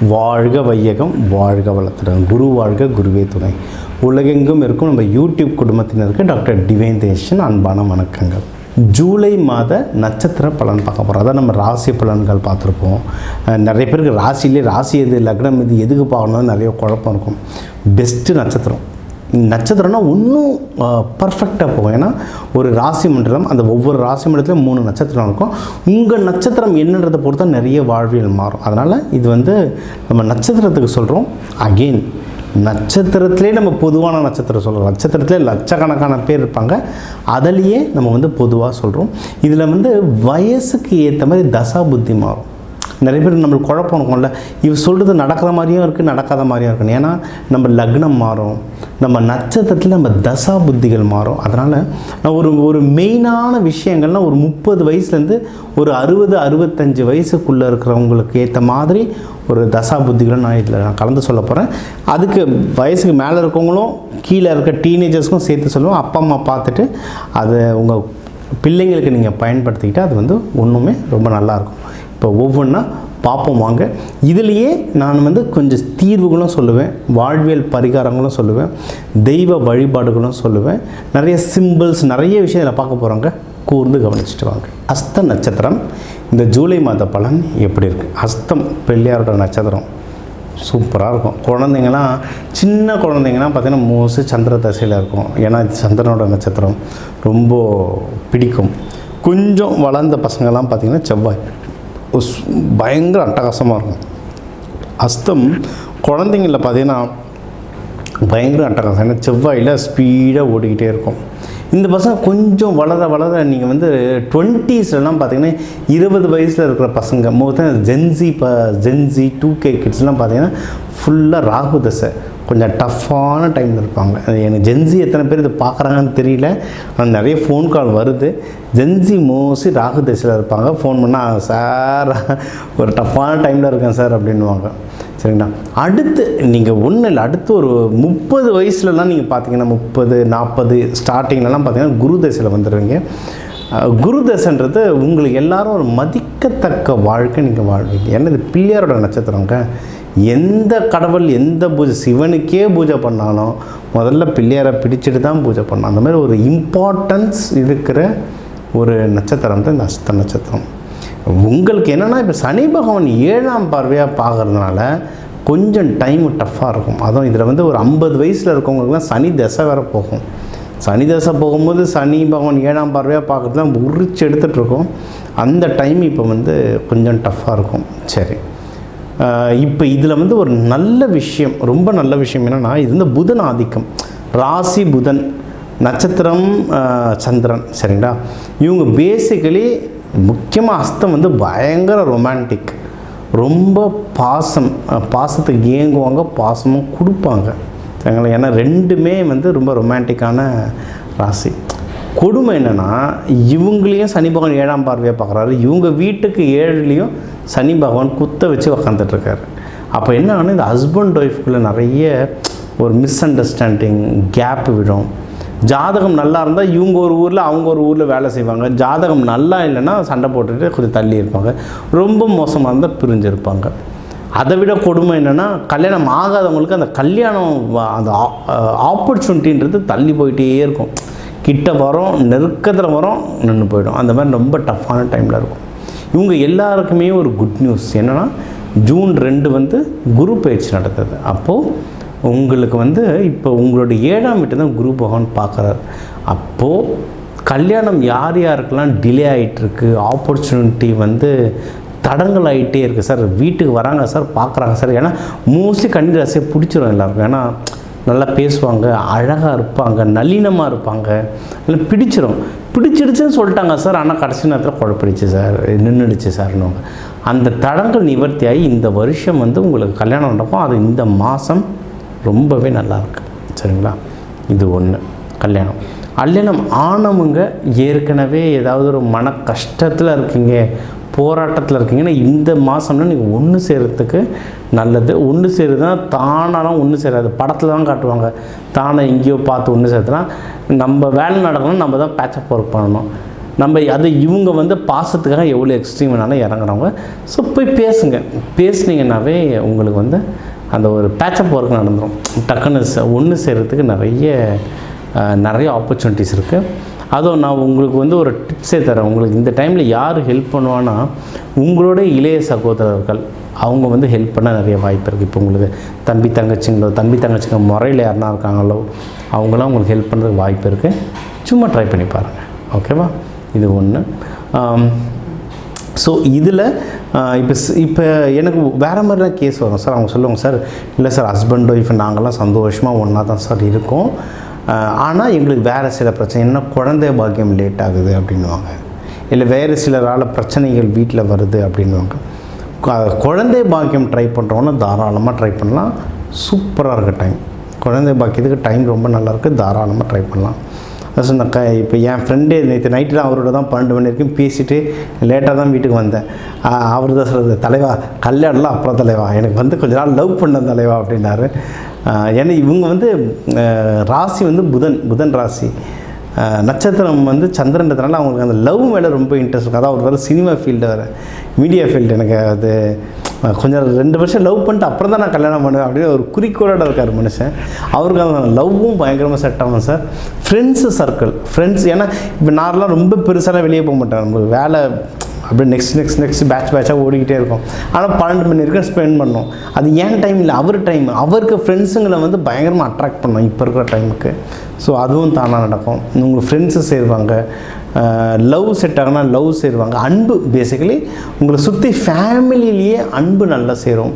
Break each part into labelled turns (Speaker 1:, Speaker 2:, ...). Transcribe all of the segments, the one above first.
Speaker 1: வாழ்க வையகம், வாழ்க வளத்துடன். குரு வாழ்க, குருவே துணை. உலகெங்கும் இருக்கும் நம்ம யூடியூப் குடும்பத்தினருக்கு டாக்டர் டிவைன் தேஷன் அன்பான வணக்கங்கள். ஜூலை மாத நட்சத்திர பலன் பார்க்க போகிறோம். அதான் நம்ம ராசி பலன்கள் பார்த்துருப்போம். நிறைய பேருக்கு ராசி எது, லக்னம் இது, எதுக்கு பார்க்கணும்னு நிறைய குழப்பம் இருக்கும். பெஸ்ட்டு நட்சத்திரம்னா இன்னும் பர்ஃபெக்டாக போகும். ஏன்னா ஒரு ராசி மண்டலம், அந்த ஒவ்வொரு ராசி மண்டலத்துலையும் 3 நட்சத்திரம் இருக்கும். உங்கள் நட்சத்திரம் என்னன்றதை பொறுத்து தான் நிறைய வாழ்வியல் மாறும். அதனால் இது நம்ம நட்சத்திரத்துக்கு சொல்கிறோம். அகெயின் நட்சத்திரத்திலே நம்ம பொதுவான நட்சத்திரம் சொல்கிறோம். நட்சத்திரத்திலே லட்சக்கணக்கான பேர் இருப்பாங்க. அதிலேயே நம்ம பொதுவாக சொல்கிறோம். இதில் வயசுக்கு ஏற்ற மாதிரி தசா புத்தி மாறும். நிறைய பேர் நம்மளுக்கு குழப்பம் இருக்கும்ல, இவ சொல்கிறது நடக்கிற மாதிரியும் இருக்குது, நடக்காத மாதிரியும் இருக்குது. ஏன்னா நம்ம லக்னம் மாறும், நம்ம நட்சத்திரத்தில் நம்ம தசா புத்திகள் மாறும். அதனால் நான் ஒரு மெயினான விஷயங்கள்னால் ஒரு 30 வயசுலேருந்து ஒரு 60-65 வயசுக்குள்ளே இருக்கிறவங்களுக்கு ஏற்ற மாதிரி ஒரு தசா புத்திகளை நான் கலந்து சொல்ல போகிறேன். அதுக்கு வயசுக்கு மேலே இருக்கவங்களும் கீழே இருக்க டீனேஜர்ஸ்க்கும் சேர்த்து சொல்லுவோம். அப்பா அம்மா பார்த்துட்டு அதை உங்கள் பிள்ளைங்களுக்கு நீங்கள் பயன்படுத்திக்கிட்டால் அது ஒன்றுமே ரொம்ப நல்லாயிருக்கும். இப்போ ஒவ்வொன்றா பார்ப்போம் வாங்க. இதுலேயே நான் கொஞ்சம் தீர்வுகளும் சொல்லுவேன், வாழ்வியல் பரிகாரங்களும் சொல்லுவேன், தெய்வ வழிபாடுகளும் சொல்லுவேன். நிறைய சிம்பிள்ஸ், நிறைய விஷயம் இதில் பார்க்க போகிறாங்க. கூர்ந்து கவனிச்சுட்டு வாங்க. ஹஸ்த நட்சத்திரம் இந்த ஜூலை மாத பலன் எப்படி இருக்குது? ஹஸ்தம் பிள்ளையாரோட நட்சத்திரம் சூப்பராக இருக்கும். குழந்தைங்களாம், சின்ன குழந்தைங்கலாம் பார்த்திங்கன்னா மோஸ்ட்லி சந்திர தசையில் இருக்கும். ஏன்னா சந்திரனோட நட்சத்திரம் ரொம்ப பிடிக்கும். கொஞ்சம் வளர்ந்த பசங்கள்லாம் பார்த்திங்கன்னா செவ்வாய் பயங்கர அட்டகாசமாக இருக்கும். ஹஸ்தம் குழந்தைங்களில் பார்த்திங்கன்னா பயங்கர அட்டகாசம். ஏன்னா செவ்வாயில் ஸ்பீடாக ஓடிக்கிட்டே இருக்கும். இந்த பசங்க கொஞ்சம் வளர நீங்கள் 20ஸ்லாம் பார்த்திங்கன்னா 20 வயசில் இருக்கிற பசங்க ஜென்சி 2K கிட்ஸ்லாம் பார்த்திங்கன்னா ஃபுல்லாக ராகு தசை, கொஞ்சம் டஃப்பான டைமில் இருப்பாங்க. எனக்கு ஜென்சி எத்தனை பேர் இதை பார்க்குறாங்கன்னு தெரியல, ஆனால் நிறைய ஃபோன் கால் வருது. ஜென்சி மோஸ்ட்லி ராகு தசையில் இருப்பாங்க. ஃபோன் பண்ணால் சார் ஒரு டஃப்பான டைமில் இருக்கேன் சார் அப்படின்வாங்க. சரிங்களா? அடுத்து நீங்கள் ஒன்றும் இல்லை, அடுத்து ஒரு 30 வயசுலலாம் நீங்கள் பார்த்தீங்கன்னா 30-40 ஸ்டார்டிங்லலாம் பார்த்தீங்கன்னா குரு தசையில் வந்துடுவீங்க. குரு தசைன்றது உங்களுக்கு எல்லாரும் ஒரு மதிக்கத்தக்க வாழ்க்கை நீங்கள் வாழ்வீங்க. ஏன்னா இது பிள்ளையாரோட நட்சத்திரங்க. எந்த கடவுள் எந்த பூஜை, சிவனுக்கே பூஜை பண்ணாலும் முதல்ல பிள்ளையாரை பிடிச்சிட்டு தான் பூஜை பண்ணணும். அந்த மாதிரி ஒரு இம்பார்ட்டன்ஸ் இருக்கிற ஒரு நட்சத்திரம் தான் இந்த ஹஸ்த நட்சத்திரம். உங்களுக்கு என்னென்னா இப்போ சனி பகவான் 7ஆம் பார்வையாக பார்க்குறதுனால கொஞ்சம் டைம் டஃப்பாக இருக்கும். அதுவும் இதில் ஒரு 50 வயசில் இருக்கவங்களுக்குலாம் சனி தசை வேறு போகும். சனி தசை போகும்போது சனி பகவான் 7ஆம் பார்வையாக பார்க்குறதுலாம் உரிச்சு எடுத்துகிட்ருக்கோம். அந்த டைம் இப்போ கொஞ்சம் டஃப்பாக இருக்கும். சரி, இப்போ இதில் ஒரு நல்ல விஷயம், ரொம்ப நல்ல விஷயம் என்னென்னா, இது புதன் ஆதிக்கம். ராசி புதன், நட்சத்திரம் சந்திரன். சரிங்களா? இவங்க பேசிக்கலி முக்கியமாக ஹஸ்தம் பயங்கர ரொமான்டிக், ரொம்ப பாசத்துக்கு ஏங்குவாங்க, பாசமும் கொடுப்பாங்க. சரிங்களா? ஏன்னா ரெண்டுமே ரொம்ப ரொமான்டிக்கான ராசி. கொடுமை என்னென்னா, இவங்களையும் சனி பகவான் 7ஆம் பார்வையாக பார்க்குறாரு. இவங்க வீட்டுக்கு 7லேயும் சனி பகவான் குத்த வச்சு உக்காந்துட்ருக்காரு. அப்போ என்ன ஆனால் இந்த ஹஸ்பண்ட் ஒய்ஃப்குள்ளே நிறைய ஒரு மிஸ் அண்டர்ஸ்டாண்டிங், கேப் விடும். ஜாதகம் நல்லா இருந்தால் இவங்க ஒரு ஊரில் அவங்க ஒரு ஊரில் வேலை செய்வாங்க. ஜாதகம் நல்லா இல்லைன்னா சண்டை போட்டுட்டு கொஞ்சம் தள்ளி இருப்பாங்க. ரொம்ப மோசமாக இருந்தால் பிரிஞ்சிருப்பாங்க. அதை விட கொடுமை என்னென்னா, கல்யாணம் ஆகாதவங்களுக்கு அந்த கல்யாணம், அந்த ஆப்பர்ச்சுனிட்டின்றது தள்ளி போயிட்டே இருக்கும். கிட்ட வரோம், நெருக்கத்தில் வரோம், நின்று போயிடும். அந்த மாதிரி ரொம்ப டஃப்பான டைமில் இருக்கும். இவங்க எல்லாருக்குமே ஒரு குட் நியூஸ் என்னென்னா, ஜூன் 2 குரு பயிற்சி நடத்துது. அப்போது உங்களுக்கு இப்போ உங்களுடைய 7ஆம் வீட்டை தான் குரு பகவான் பார்க்குறாரு. அப்போது கல்யாணம் யாருக்கெல்லாம் டிலே ஆகிட்டுருக்கு, ஆப்பர்ச்சுனிட்டி தடங்கள் ஆகிட்டே இருக்குது சார், வீட்டுக்கு வராங்க சார், பார்க்குறாங்க சார். ஏன்னா மோஸ்ட்லி கன்னி ராசியை பிடிச்சிரும் எல்லாருக்கும். ஏன்னா நல்லா பேசுவாங்க, அழகாக இருப்பாங்க, நளினமாக இருப்பாங்க, இல்லை பிடிச்சிடுச்சுன்னு சொல்லிட்டாங்க சார். ஆனால் கடைசி நேரத்தில் குழப்பிடுச்சு சார், நின்றுடுச்சு சார்னு. அந்த தடங்கள் நிவர்த்தியாகி இந்த வருஷம் உங்களுக்கு கல்யாணம் நடக்கும். அது இந்த மாதம் ரொம்பவே நல்லாயிருக்கு. சரிங்களா? இது ஒன்று. கல்யாணம் ஆனவங்க ஏற்கனவே ஏதாவது ஒரு மன கஷ்டத்தில் இருக்கீங்க, போராட்டத்தில் இருக்கீங்கன்னா இந்த மாதம்னா நீங்கள் ஒன்று சேரத்துக்கு நல்லது. ஒன்று சேருதுன்னா தானாலாம் ஒன்று சேராது. படத்தில் தான் காட்டுவாங்க, தானே எங்கேயோ பார்த்து ஒன்று சேர்த்துனா நம்ம வேலை நடக்கணும், நம்ம தான் பேட்சப் ஒர்க் பண்ணணும். நம்ம அது இவங்க வந்து பாசத்துக்காக எவ்வளோ எக்ஸ்ட்ரீம் வேணாலும் இறங்குறவங்க. ஸோ போய் பேசுனீங்கன்னாவே உங்களுக்கு வந்து அந்த ஒரு பேச்சப் ஒர்க் நடந்துடும். டக்குன்னு ஒன்று சேர்கிறதுக்கு நிறைய ஆப்பர்ச்சுனிட்டிஸ் இருக்குது. அதுவும் நான் உங்களுக்கு வந்து ஒரு டிப்ஸே தரேன். உங்களுக்கு இந்த டைமில் யார் ஹெல்ப் பண்ணுவான்னா உங்களோட இளைய சகோதரர்கள், அவங்க வந்து ஹெல்ப் பண்ண நிறைய வாய்ப்பு இருக்குது. இப்போ உங்களுக்கு தம்பி தங்கச்சிங்க முறையில் யாருனா இருக்காங்களோ அவங்களாம் உங்களுக்கு ஹெல்ப் பண்ணுறதுக்கு வாய்ப்பு இருக்குது. சும்மா ட்ரை பண்ணி பாருங்கள். ஓகேவா? இது ஒன்று. ஸோ இதில் இப்போ எனக்கு வேறு மாதிரிலாம் கேஸ் வரும் சார். அவங்க சொல்லுவாங்க, சார் இல்லை சார் ஹஸ்பண்ட் ஒய்ஃப் நாங்கள்லாம் சந்தோஷமாக ஒன்றா தான் சார் இருக்கோம், ஆனால் எங்களுக்கு வேறு சில பிரச்சனை, என்ன குழந்தை பாக்கியம் லேட் ஆகுது அப்படின்வாங்க, இல்லை வேறு சிலரால் பிரச்சனைகள் வீட்டில் வருது அப்படின்வாங்க. குழந்தை பாக்கியம் ட்ரை பண்ணுறோன்னா தாராளமாக ட்ரை பண்ணலாம். சூப்பராக இருக்குது டைம். குழந்தை பாக்கியத்துக்கு டைம் ரொம்ப நல்லாயிருக்கு. தாராளமாக ட்ரை பண்ணலாம். அதான் சொன்ன இப்போ என் ஃப்ரெண்டே நேற்று நைட்டில் அவரோட தான் 12 மணி வரைக்கும் பேசிவிட்டு லேட்டாக தான் வீட்டுக்கு வந்தேன். அவர் தான் சொல்கிறது, தலைவா கல்யாணம்லாம் அப்புறம் தலைவா, எனக்கு வந்து கொஞ்ச நாள் லவ் பண்ண தலைவா அப்படின்னாரு. ஏன்னா இவங்க வந்து ராசி வந்து புதன் ராசி, நட்சத்திரம் வந்து சந்திரன்றதுனால அவங்களுக்கு அந்த லவ் மேலே ரொம்ப இன்ட்ரெஸ்ட் இருக்குது. அதான் அவர் வேறு சினிமா ஃபீல்டு வேறு, மீடியா ஃபீல்டு. எனக்கு அது கொஞ்சம் 2 வருஷம் லவ் பண்ணிட்டு அப்புறம் தான் நான் கல்யாணம் பண்ணுவேன் அப்படின்னு ஒரு குறிக்கோளோட இருக்கார் மனுஷன். அவருக்கு அந்த லவ்வும் பயங்கரமாக செட் ஆகும் சார். ஃப்ரெண்ட்ஸு சர்க்கிள், ஏன்னா இப்போ நார்மலாக ரொம்ப பெருசாலாம் வெளியே போக மாட்டேன். நம்மளுக்கு வேலை அப்படியே நெக்ஸ்ட் பேட்சாக ஓடிக்கிட்டே இருக்கும். ஆனால் 12 மணி வரைக்கும் ஸ்பெண்ட் பண்ணோம். அது ஏன் டைம் இல்லை, அவர் டைம். அவருக்கு ஃப்ரெண்ட்ஸுங்களை வந்து பயங்கரமாக அட்ராக்ட் பண்ணோம் இப்போ இருக்கிற டைமுக்கு. ஸோ அதுவும் தானாக நடக்கும். உங்களுக்கு ஃப்ரெண்ட்ஸு சேருவாங்க, லவ் செட் ஆகுனா லவ் சேருவாங்க. அன்பு பேசிக்கலி உங்களை சுற்றி ஃபேமிலியிலேயே அன்பு நல்லா சேரும்.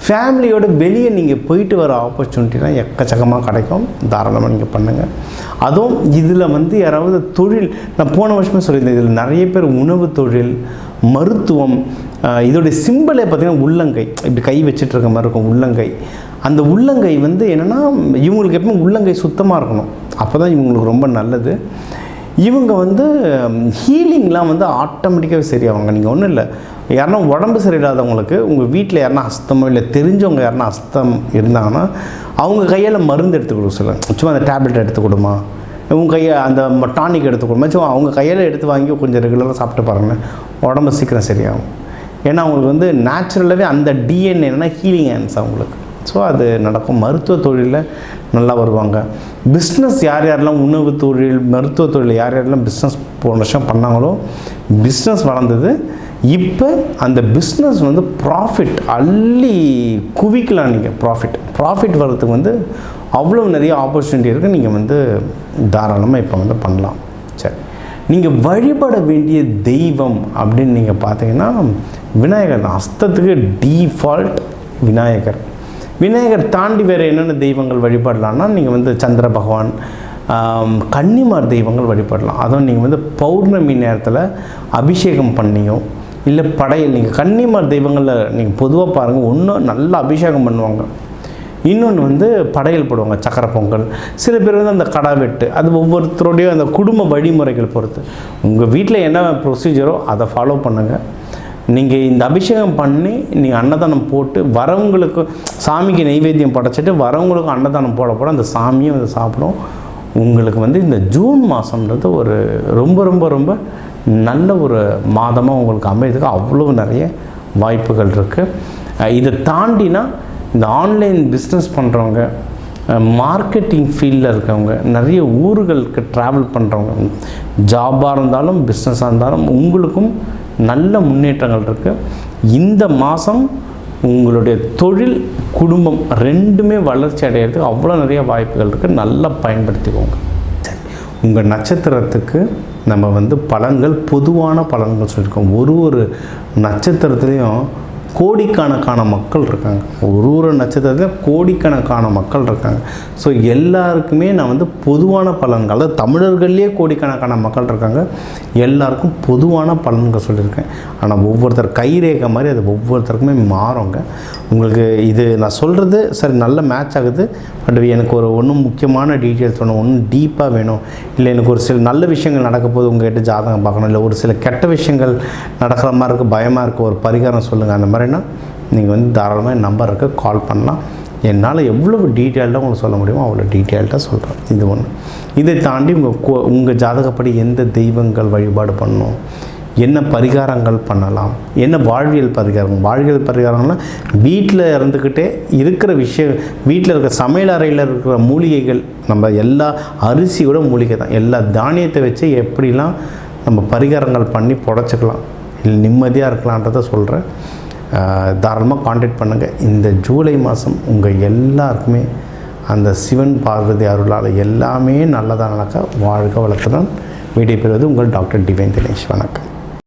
Speaker 1: ஃபேமிலியோட வெளியே நீங்கள் போயிட்டு வர ஆப்பர்ச்சுனிட்டிலாம் எக்கச்சக்கமாக கிடைக்கும். தாராளமாக நீங்கள் பண்ணுங்கள். அதுவும் இதில் வந்து யாராவது தொழில், நான் போன வருஷமே சொல்லியிருந்தேன், இதில் நிறைய பேர் உணவு தொழில், மருத்துவம், இதோடைய சிம்பிளே பார்த்திங்கன்னா உள்ளங்கை, இப்படி கை வச்சுட்டு இருக்க மாதிரி இருக்கும் உள்ளங்கை. அந்த உள்ளங்கை வந்து என்னென்னா இவங்களுக்கு எப்பவுமே உள்ளங்கை சுத்தமாக இருக்கணும். அப்போ தான் இவங்களுக்கு ரொம்ப நல்லது. இவங்க வந்து ஹீலிங்லாம் வந்து ஆட்டோமேட்டிக்காகவே சரியாவாங்க. நீங்கள் ஒன்றும் இல்லை, யாருன்னா உடம்பு சரியில்லாதவங்களுக்கு உங்கள் வீட்டில் யாருன்னா அஸ்தமோ இல்லை தெரிஞ்சவங்க யாருன்னா அஸ்தம் இருந்தாங்கன்னா அவங்க கையால் மருந்து எடுத்து கொடுக்க சொல்லுங்கள். சும்மா அந்த டேப்லெட் எடுத்து கொடுமா, உங்கள் கையை அந்த டானிக் எடுத்து கொடுமா, சும்மா அவங்க கையால் எடுத்து வாங்கி கொஞ்சம் ரெகுலராக சாப்பிட்டு பாருங்கள், உடம்பு சீக்கிரம் சரியாகும். ஏன்னா அவங்களுக்கு வந்து நேச்சுரலாகவே அந்த டிஎன்ஏ என்னென்னா ஹீலிங் ஹேண்ட்ஸ் அவங்களுக்கு. ஸோ அது நடக்கும். மருத்துவ தொழிலில் நல்லா வருவாங்க. பிஸ்னஸ் யாரெல்லாம் உணவு தொழில், மருத்துவ தொழில் யாரெல்லாம் பிஸ்னஸ் போன வருஷம் பண்ணாங்களோ பிஸ்னஸ் வளர்ந்தது. இப்போ அந்த பிஸ்னஸ் வந்து ப்ராஃபிட் அள்ளி குவிக்கலாம். நீங்கள் ப்ராஃபிட் வர்றதுக்கு வந்து அவ்வளோ நிறைய ஆப்பர்ச்சுனிட்டி இருக்குது. நீங்கள் வந்து தாராளமாக இப்போ வந்து பண்ணலாம். சரி, நீங்கள் வழிபட வேண்டிய தெய்வம் அப்படின்னு நீங்கள் பார்த்தீங்கன்னா விநாயகர் தான். அஸ்தத்துக்கு டீஃபால்ட் விநாயகர் தாண்டி வேறு என்னென்ன தெய்வங்கள் வழிபடலான்னா நீங்கள் வந்து சந்திர பகவான், கன்னிமார் தெய்வங்கள் வழிபடலாம். அதுவும் நீங்கள் வந்து பௌர்ணமி நேரத்தில் அபிஷேகம் பண்ணியோ இல்லை படையல், நீங்கள் கன்னிமார் தெய்வங்களில் நீங்கள் பொதுவாக பாருங்கள், ஒன்றும் நல்லா அபிஷேகம் பண்ணுவாங்க, இன்னொன்று வந்து படையல் போடுவாங்க, சக்கரை பொங்கல். சில பேர் வந்து அந்த கடா வெட்டு, அது ஒவ்வொருத்தருடைய அந்த குடும்ப வழிமுறைகள் பொறுத்து. உங்கள் வீட்டில் என்ன ப்ரொசீஜரோ அதை ஃபாலோ பண்ணுங்கள். நீங்கள் இந்த அபிஷேகம் பண்ணி நீங்கள் அன்னதானம் போட்டு வரவங்களுக்கு, சாமிக்கு நைவேத்தியம் படைச்சிட்டு வரவங்களுக்கும் அன்னதானம் போட அந்த சாமியும் அதை சாப்பிடும். உங்களுக்கு வந்து இந்த ஜூன் மாதம்ன்றது ஒரு ரொம்ப ரொம்ப ரொம்ப நல்ல ஒரு மாதமாக உங்களுக்கு அமைகிறதுக்கு அவ்வளோ நிறைய வாய்ப்புகள் இருக்குது. இதை தாண்டினா இந்த ஆன்லைன் பிஸ்னஸ் பண்ணுறவங்க, மார்க்கெட்டிங் ஃபீல்டில் இருக்கவங்க, நிறைய ஊர்களுக்கு ட்ராவல் பண்ணுறவங்க, ஜாபாக இருந்தாலும் பிஸ்னஸாக இருந்தாலும் உங்களுக்கும் நல்ல முன்னேற்றங்கள் இருக்குது. இந்த மாதம் உங்களுடைய தொழில், குடும்பம் ரெண்டுமே வளர்ச்சி அடைகிறதுக்கு அவ்வளோ நிறைய வாய்ப்புகள் இருக்குது. நல்லா பயன்படுத்திக்கோங்க. சரி, உங்கள் நட்சத்திரத்துக்கு நம்ம வந்து பலன்கள், பொதுவான பலன்கள் சொல்லியிருக்கோம். ஒரு நட்சத்திரத்துலேயும் கோடிக்கணக்கான மக்கள் இருக்காங்க. ஒரு நட்சத்திரத்தில் கோடிக்கணக்கான மக்கள் இருக்காங்க. ஸோ எல்லாருக்குமே நான் வந்து பொதுவான பலன்கள், அதாவது தமிழர்கள்லேயே கோடிக்கணக்கான மக்கள் இருக்காங்க, எல்லாருக்கும் பொதுவான பலன்கள் சொல்லியிருக்கேன். ஆனால் ஒவ்வொருத்தர் கைரேகை மாதிரி அது ஒவ்வொருத்தருக்குமே மாறுங்க. உங்களுக்கு இது நான் சொல்கிறது சரி நல்ல மேட்ச் ஆகுது, பட் எனக்கு ஒன்றும் முக்கியமான டீட்டெயில்ஸ் வேணும், ஒன்றும் டீப்பாக வேணும், இல்லை எனக்கு ஒரு சில நல்ல விஷயங்கள் நடக்க போது உங்கள்கிட்ட ஜாதகம் பார்க்கணும், இல்லை ஒரு சில கெட்ட விஷயங்கள் நடக்கிற மாதிரி இருக்குது, பயமாக இருக்குது, ஒரு பரிகாரம் சொல்லுங்கள், அந்த மாதிரினா நீங்கள் வந்து தாராளமாக நம்பருக்கு கால் பண்ணலாம். என்னால் எவ்வளவு டீட்டெயில்டாக உங்களுக்கு சொல்ல முடியுமோ அவ்வளோ டீட்டெயில்டாக சொல்கிறேன். இது ஒன்று. இதை தாண்டி உங்கள் ஜாதகப்படி எந்த தெய்வங்கள் வழிபாடு பண்ணணும், என்ன பரிகாரங்கள் பண்ணலாம், என்ன வாழ்வியல் பரிகாரங்கள்னால் வீட்டில் இருந்துக்கிட்டே இருக்கிற விஷயம், வீட்டில் இருக்கிற சமையல் அறையில் இருக்கிற மூலிகைகள், நம்ம எல்லா அரிசியோட மூலிகை தான், எல்லா தானியத்தை வச்சு எப்படிலாம் நம்ம பரிகாரங்கள் பண்ணி புடச்சிக்கலாம், இல்லை நிம்மதியாக இருக்கலான்றதை சொல்கிறேன். தாராளமாக காண்டாக்ட் பண்ணுங்கள். இந்த ஜூலை மாதம் உங்கள் எல்லாருக்குமே அந்த சிவன் பார்வதி அருளால் எல்லாமே நல்லதாக நடக்க வாழ்க வளத்துடன் விடைபெறுவது உங்கள் டாக்டர் டிவைன் தினேஷ். வணக்கம்.